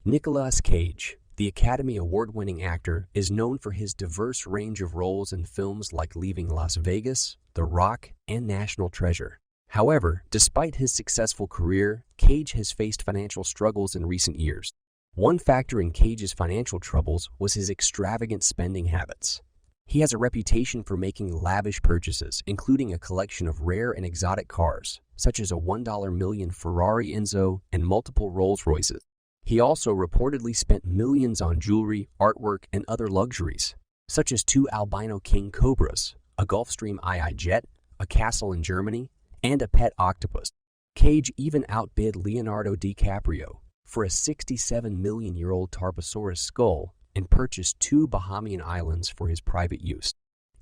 Nicolas Cage, the Academy Award-winning actor, is known for his diverse range of roles in films like Leaving Las Vegas, The Rock, and National Treasure. However, despite his successful career, Cage has faced financial struggles in recent years. One factor in Cage's financial troubles was his extravagant spending habits. He has a reputation for making lavish purchases, including a collection of rare and exotic cars, such as a $1 million Ferrari Enzo and multiple Rolls-Royces. He also reportedly spent millions on jewelry, artwork, and other luxuries, such as two albino king cobras, a Gulfstream II jet, a castle in Germany, and a pet octopus. Cage even outbid Leonardo DiCaprio for a 67-million-year-old Tarbosaurus skull and purchased two Bahamian islands for his private use.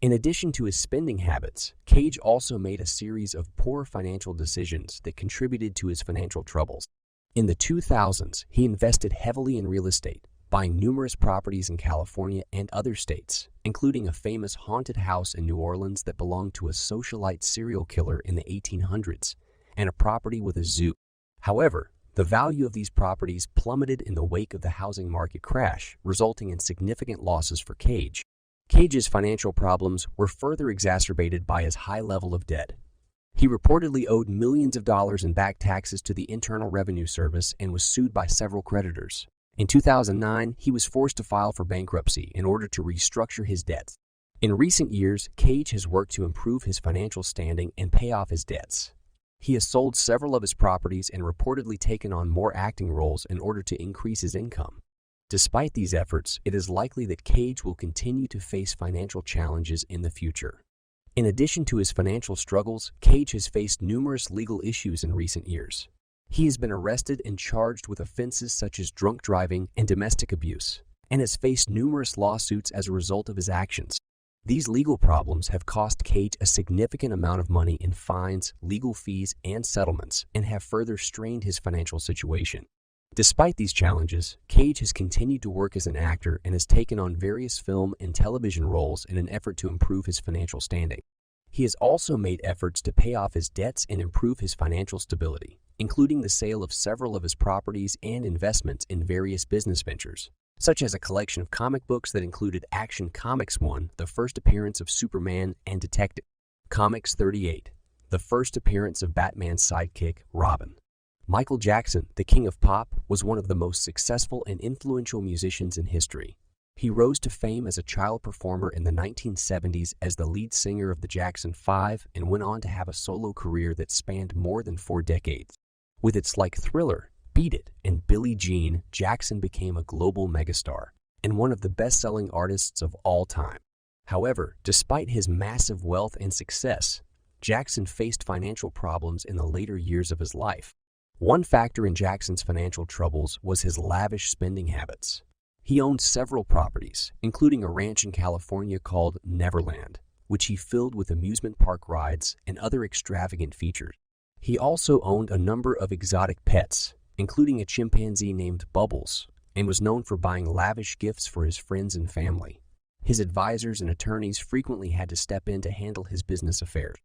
In addition to his spending habits, Cage also made a series of poor financial decisions that contributed to his financial troubles. In the 2000s, he invested heavily in real estate, buying numerous properties in California and other states, including a famous haunted house in New Orleans that belonged to a socialite serial killer in the 1800s, and a property with a zoo. However, the value of these properties plummeted in the wake of the housing market crash, resulting in significant losses for Cage. Cage's financial problems were further exacerbated by his high level of debt. He reportedly owed millions of dollars in back taxes to the Internal Revenue Service and was sued by several creditors. In 2009, he was forced to file for bankruptcy in order to restructure his debts. In recent years, Cage has worked to improve his financial standing and pay off his debts. He has sold several of his properties and reportedly taken on more acting roles in order to increase his income. Despite these efforts, it is likely that Cage will continue to face financial challenges in the future. In addition to his financial struggles, Cage has faced numerous legal issues in recent years. He has been arrested and charged with offenses such as drunk driving and domestic abuse, and has faced numerous lawsuits as a result of his actions. These legal problems have cost Cage a significant amount of money in fines, legal fees, and settlements, and have further strained his financial situation. Despite these challenges, Cage has continued to work as an actor and has taken on various film and television roles in an effort to improve his financial standing. He has also made efforts to pay off his debts and improve his financial stability, including the sale of several of his properties and investments in various business ventures, such as a collection of comic books that included Action Comics 1, the first appearance of Superman and Detective Comics 38, the first appearance of Batman's sidekick, Robin. Michael Jackson, the king of pop, was one of the most successful and influential musicians in history. He rose to fame as a child performer in the 1970s as the lead singer of the Jackson 5 and went on to have a solo career that spanned more than 4 decades. With its like Thriller, Beat It, and Billie Jean, Jackson became a global megastar and one of the best-selling artists of all time. However, despite his massive wealth and success, Jackson faced financial problems in the later years of his life. One factor in Jackson's financial troubles was his lavish spending habits. He owned several properties, including a ranch in California called Neverland, which he filled with amusement park rides and other extravagant features. He also owned a number of exotic pets, including a chimpanzee named Bubbles, and was known for buying lavish gifts for his friends and family. His advisors and attorneys frequently had to step in to handle his business affairs.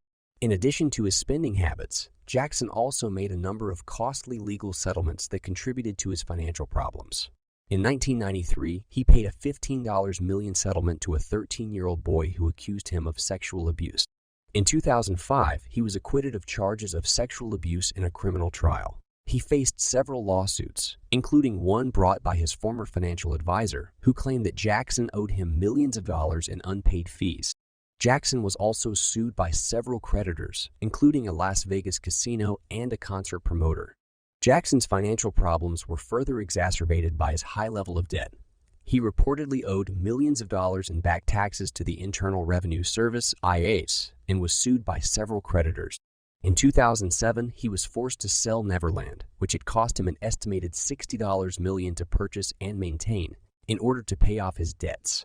In addition to his spending habits, Jackson also made a number of costly legal settlements that contributed to his financial problems. In 1993, he paid a $15 million settlement to a 13-year-old boy who accused him of sexual abuse. In 2005, he was acquitted of charges of sexual abuse in a criminal trial. He faced several lawsuits, including one brought by his former financial advisor, who claimed that Jackson owed him millions of dollars in unpaid fees. Jackson was also sued by several creditors, including a Las Vegas casino and a concert promoter. Jackson's financial problems were further exacerbated by his high level of debt. He reportedly owed millions of dollars in back taxes to the Internal Revenue Service (IRS) and was sued by several creditors. In 2007, he was forced to sell Neverland, which had cost him an estimated $60 million to purchase and maintain, in order to pay off his debts.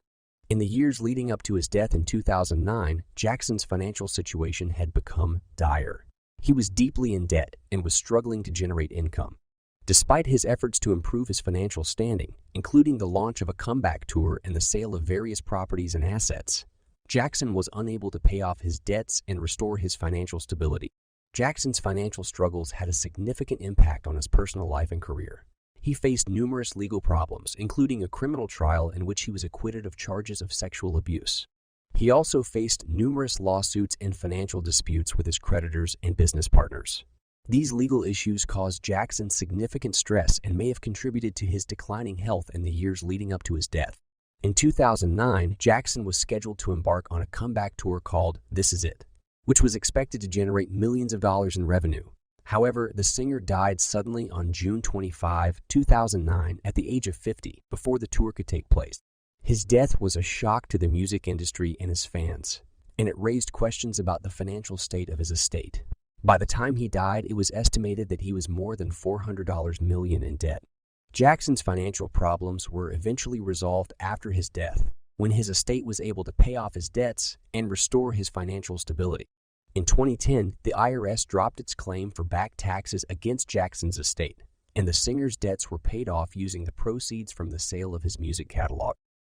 In the years leading up to his death in 2009, Jackson's financial situation had become dire. He was deeply in debt and was struggling to generate income. Despite his efforts to improve his financial standing, including the launch of a comeback tour and the sale of various properties and assets, Jackson was unable to pay off his debts and restore his financial stability. Jackson's financial struggles had a significant impact on his personal life and career. He faced numerous legal problems, including a criminal trial in which he was acquitted of charges of sexual abuse. He also faced numerous lawsuits and financial disputes with his creditors and business partners. These legal issues caused Jackson significant stress and may have contributed to his declining health in the years leading up to his death. In 2009, Jackson was scheduled to embark on a comeback tour called This Is It, which was expected to generate millions of dollars in revenue. However, the singer died suddenly on June 25, 2009, at the age of 50, before the tour could take place. His death was a shock to the music industry and his fans, and it raised questions about the financial state of his estate. By the time he died, it was estimated that he was more than $400 million in debt. Jackson's financial problems were eventually resolved after his death, when his estate was able to pay off his debts and restore his financial stability. In 2010, the IRS dropped its claim for back taxes against Jackson's estate, and the singer's debts were paid off using the proceeds from the sale of his music catalog.